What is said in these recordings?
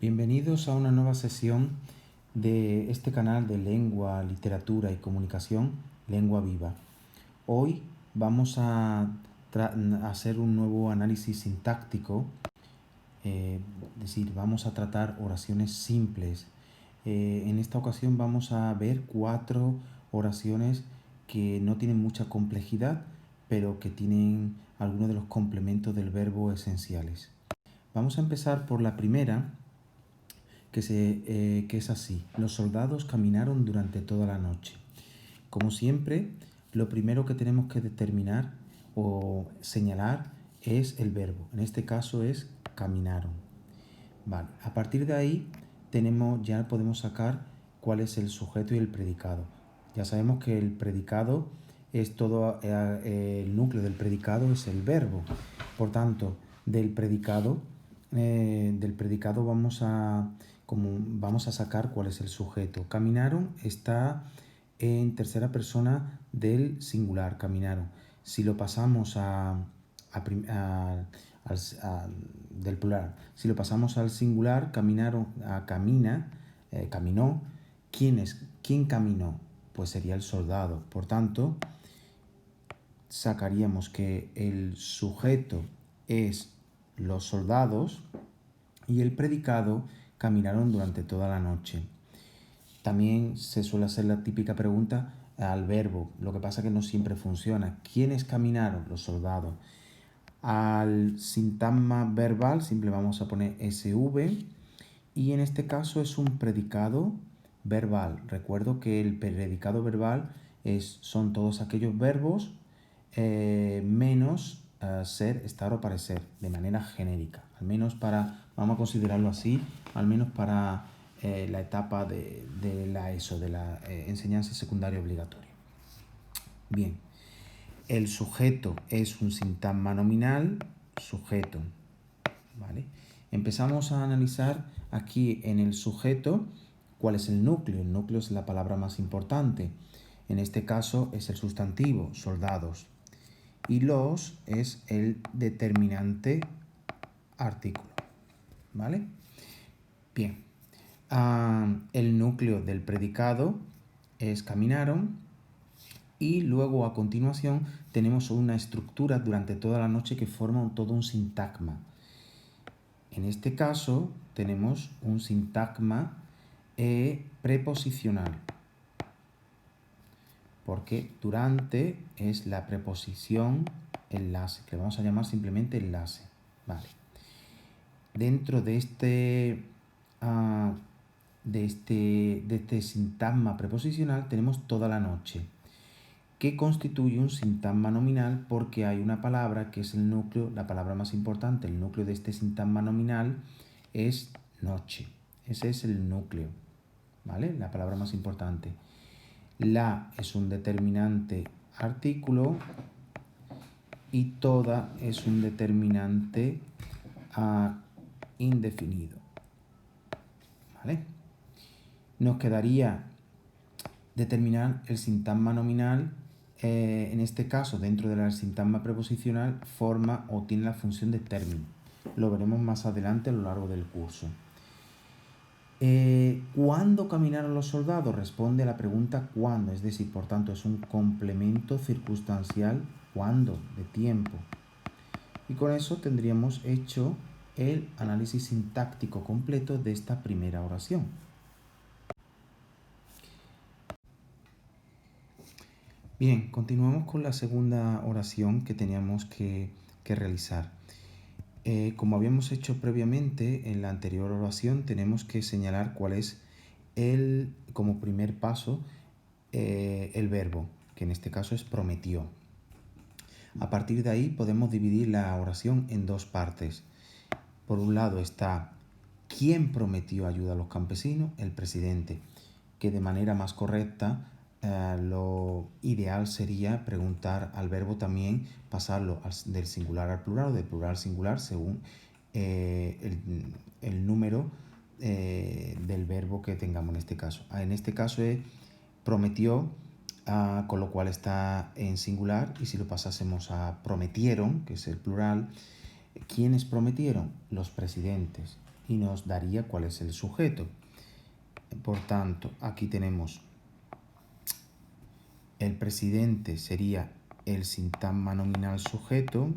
Bienvenidos a una nueva sesión de este canal de lengua, literatura y comunicación, Lengua Viva. Hoy vamos a hacer un nuevo análisis sintáctico, es decir, vamos a tratar oraciones simples. En esta ocasión vamos a ver 4 oraciones que no tienen mucha complejidad, pero que tienen algunos de los complementos del verbo esenciales. Vamos a empezar por la primera, que es así. Los soldados caminaron durante toda la noche. Como siempre, lo primero que tenemos que determinar o señalar es el verbo. En este caso es caminaron. Vale. A partir de ahí ya podemos sacar cuál es el sujeto y el predicado. Ya sabemos que el predicado es todo, el núcleo del predicado es el verbo. Por tanto, del predicado vamos a sacar cuál es el sujeto. Caminaron está en tercera persona del singular, caminaron. Si lo pasamos del plural, si lo pasamos al singular, caminaron, caminó. ¿Quién caminó? Pues sería el soldado. Por tanto, sacaríamos que el sujeto es los soldados y el predicado caminaron durante toda la noche. También se suele hacer la típica pregunta al verbo, lo que pasa que no siempre funciona. ¿Quiénes caminaron? Los soldados. Al sintagma verbal simple vamos a poner SV y en este caso es un predicado verbal. Recuerdo que el predicado verbal son todos aquellos verbos menos ser, estar o parecer, de manera genérica. Al menos vamos a considerarlo así, al menos para la etapa de la ESO, de la enseñanza secundaria obligatoria. Bien, el sujeto es un sintagma nominal, sujeto, ¿vale? Empezamos a analizar aquí en el sujeto cuál es el núcleo. El núcleo es la palabra más importante. En este caso es el sustantivo, soldados. Y los es el determinante artículo, ¿vale? Bien. El núcleo del predicado es caminaron y luego a continuación tenemos una estructura durante toda la noche que forma todo un sintagma. En este caso tenemos un sintagma preposicional, porque durante es la preposición enlace, que vamos a llamar simplemente enlace. Vale. Dentro de este sintagma preposicional tenemos toda la noche, que constituye un sintagma nominal porque hay una palabra que es el núcleo, la palabra más importante. El núcleo de este sintagma nominal es noche. Ese es el núcleo, ¿vale? La palabra más importante. La es un determinante artículo y toda es un determinante indefinido, ¿vale? Nos quedaría determinar el sintagma nominal. En este caso, dentro de la sintagma preposicional, forma o tiene la función de término. Lo veremos más adelante a lo largo del curso. ¿Cuándo caminaron los soldados? Responde a la pregunta ¿cuándo? Es decir, por tanto, es un complemento circunstancial ¿cuándo? De tiempo. Y con eso tendríamos hecho el análisis sintáctico completo de esta primera oración. Bien, continuamos con la segunda oración que teníamos que realizar. Como habíamos hecho previamente en la anterior oración, tenemos que señalar cuál es como primer paso, el verbo, que en este caso es prometió. A partir de ahí podemos dividir la oración en dos partes. Por un lado está ¿quién prometió ayuda a los campesinos? El presidente, que de manera más correcta lo ideal sería preguntar al verbo también, pasarlo del singular al plural o del plural al singular según el número del verbo que tengamos en este caso. En este caso es prometió, con lo cual está en singular, y si lo pasásemos a prometieron, que es el plural, ¿quiénes prometieron? Los presidentes. y nos daría cuál es el sujeto. Por tanto, aquí tenemos el presidente sería el sintagma nominal sujeto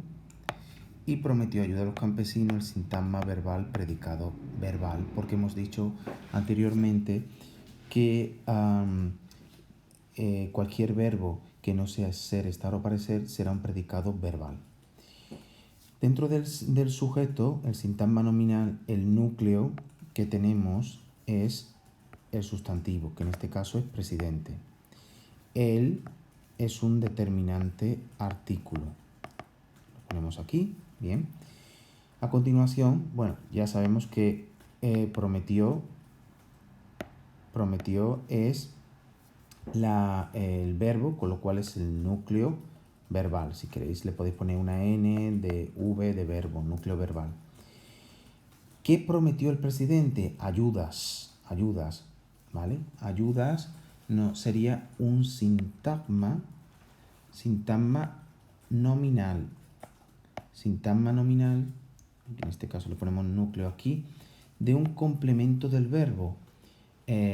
y prometió ayuda a los campesinos el sintagma verbal predicado verbal, porque hemos dicho anteriormente que cualquier verbo que no sea ser, estar o parecer será un predicado verbal. Dentro del sujeto, el sintagma nominal, el núcleo que tenemos es el sustantivo, que en este caso es presidente. El es un determinante artículo. Lo ponemos aquí, bien. A continuación, bueno, ya sabemos que prometió es el verbo, con lo cual es el núcleo verbal. Si queréis le podéis poner una N de V de verbo, núcleo verbal. ¿Qué prometió el presidente? Ayudas, ¿vale? Ayudas no, sería un sintagma nominal. Sintagma nominal, en este caso le ponemos núcleo aquí, de un complemento del verbo.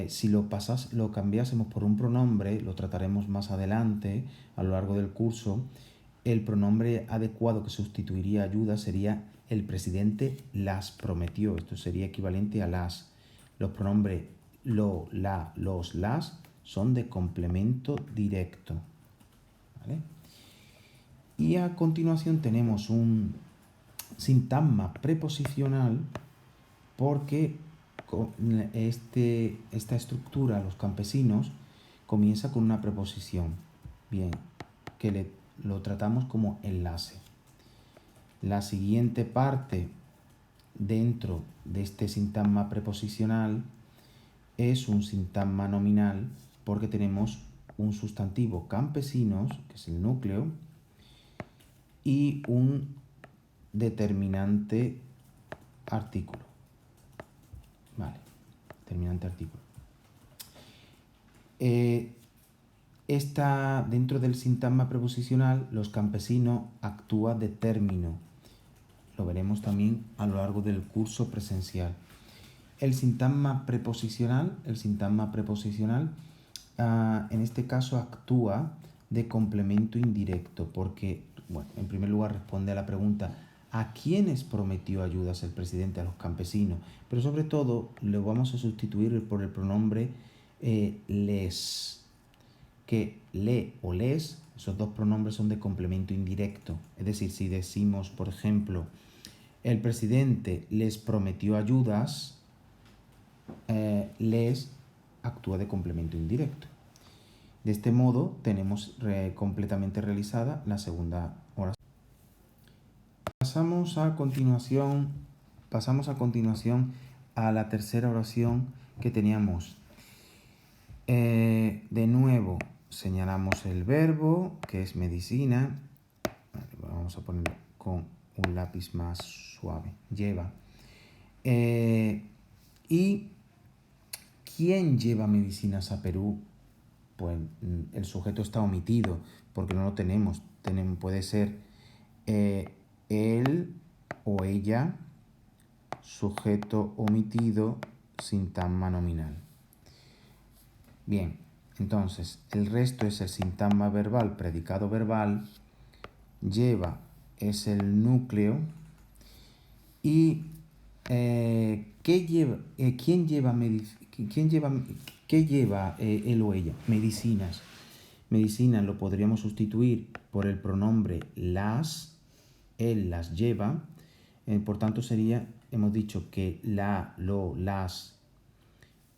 Si lo cambiásemos por un pronombre, lo trataremos más adelante a lo largo del curso. El pronombre adecuado que sustituiría ayuda sería el presidente las prometió. Esto sería equivalente a las. Los pronombres lo, la, los, las son de complemento directo. ¿Vale? Y a continuación tenemos un sintagma preposicional porque esta estructura, los campesinos, comienza con una preposición, bien, que lo tratamos como enlace. La siguiente parte dentro de este sintagma preposicional es un sintagma nominal porque tenemos un sustantivo campesinos, que es el núcleo, y un determinante artículo. Vale, determinante artículo. Dentro del sintagma preposicional, los campesinos actúa de término. Lo veremos también a lo largo del curso presencial. El sintagma preposicional, en este caso actúa de complemento indirecto porque, bueno, en primer lugar responde a la pregunta ¿a quiénes prometió ayudas el presidente? A los campesinos. Pero sobre todo lo vamos a sustituir por el pronombre les, que le o les, esos dos pronombres son de complemento indirecto. Es decir, si decimos, por ejemplo, el presidente les prometió ayudas, les actúa de complemento indirecto. De este modo tenemos completamente realizada la segunda oración. Pasamos a continuación a la tercera oración que teníamos. De nuevo señalamos el verbo, que es medicina. Vamos a ponerlo con un lápiz más suave. Lleva. ¿Y quién lleva medicinas a Perú? Pues el sujeto está omitido porque no lo tenemos. Puede ser él o ella, sujeto omitido, sintagma nominal. Bien, entonces el resto es el sintagma verbal, predicado verbal, lleva es el núcleo y ¿qué lleva él o ella? Medicinas. Medicinas lo podríamos sustituir por el pronombre las, él las lleva, por tanto sería, hemos dicho que la, lo, las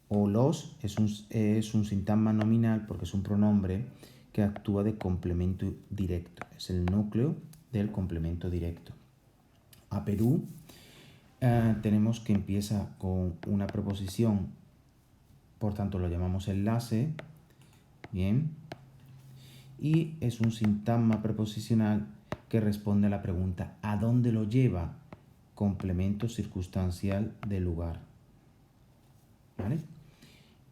o los es un sintagma nominal porque es un pronombre que actúa de complemento directo, es el núcleo del complemento directo. A Perú tenemos que empieza con una preposición, por tanto lo llamamos enlace, bien, y es un sintagma preposicional que responde a la pregunta ¿a dónde lo lleva? Complemento circunstancial del lugar. ¿Vale?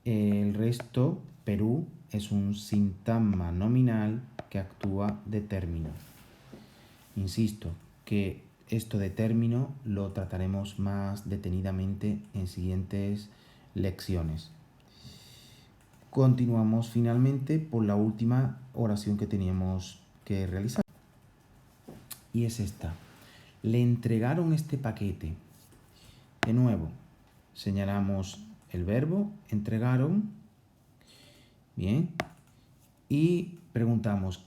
El resto, Perú, es un sintagma nominal que actúa de término. Insisto que esto de término lo trataremos más detenidamente en siguientes lecciones. Continuamos finalmente por la última oración que teníamos que realizar. Y es esta. Le entregaron este paquete. De nuevo, señalamos el verbo, entregaron. Bien. Y preguntamos,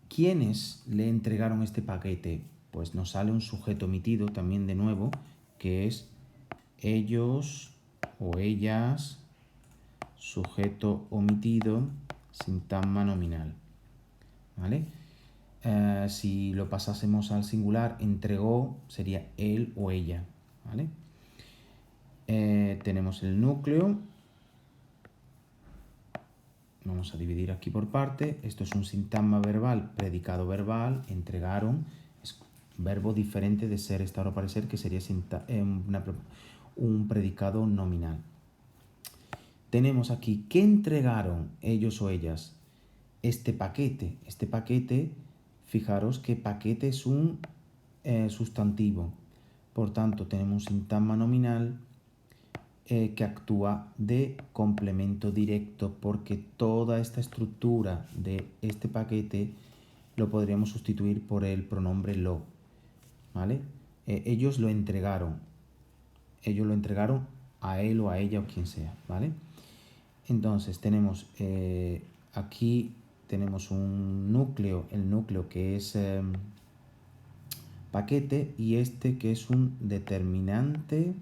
¿quiénes le entregaron este paquete? Pues nos sale un sujeto omitido también de nuevo, que es ellos o ellas, sujeto omitido, sintagma nominal. ¿Vale? Si lo pasásemos al singular, entregó sería él o ella. ¿Vale? Tenemos el núcleo. Vamos a dividir aquí por parte. Esto es un sintagma verbal, predicado verbal, entregaron. Es un verbo diferente de ser, estar o parecer, que sería un predicado nominal. Tenemos aquí, ¿qué entregaron ellos o ellas? Este paquete. Este paquete, fijaros que paquete es un sustantivo. Por tanto, tenemos un sintagma nominal que actúa de complemento directo, porque toda esta estructura de este paquete lo podríamos sustituir por el pronombre lo. ¿Vale? Ellos lo entregaron. Ellos lo entregaron a él o a ella o quien sea. ¿Vale? Entonces tenemos aquí tenemos un núcleo, el núcleo que es paquete, y este que es un determinante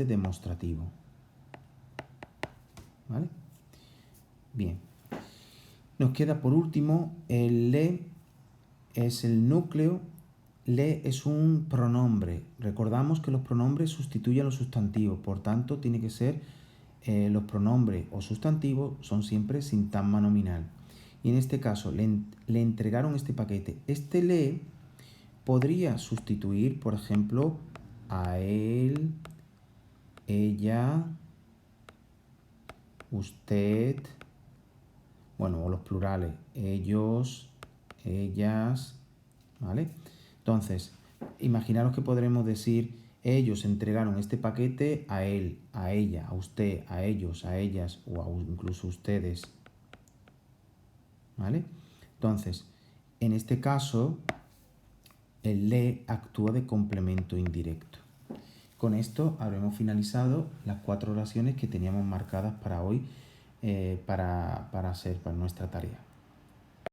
demostrativo. ¿Vale? Bien. Nos queda por último el le, es el núcleo. Le es un pronombre. Recordamos que los pronombres sustituyen a los sustantivos, por tanto tiene que ser los pronombres o sustantivos son siempre sintagma nominal. Y en este caso le entregaron este paquete. Este le podría sustituir, por ejemplo, a él, ella, usted, bueno, o los plurales, ellos, ellas, ¿vale? Entonces, imaginaros que podremos decir, ellos entregaron este paquete a él, a ella, a usted, a ellos, a ellas o incluso a ustedes, ¿vale? Entonces, en este caso, el le actúa de complemento indirecto. Con esto habremos finalizado las 4 oraciones que teníamos marcadas para hoy para hacer para nuestra tarea.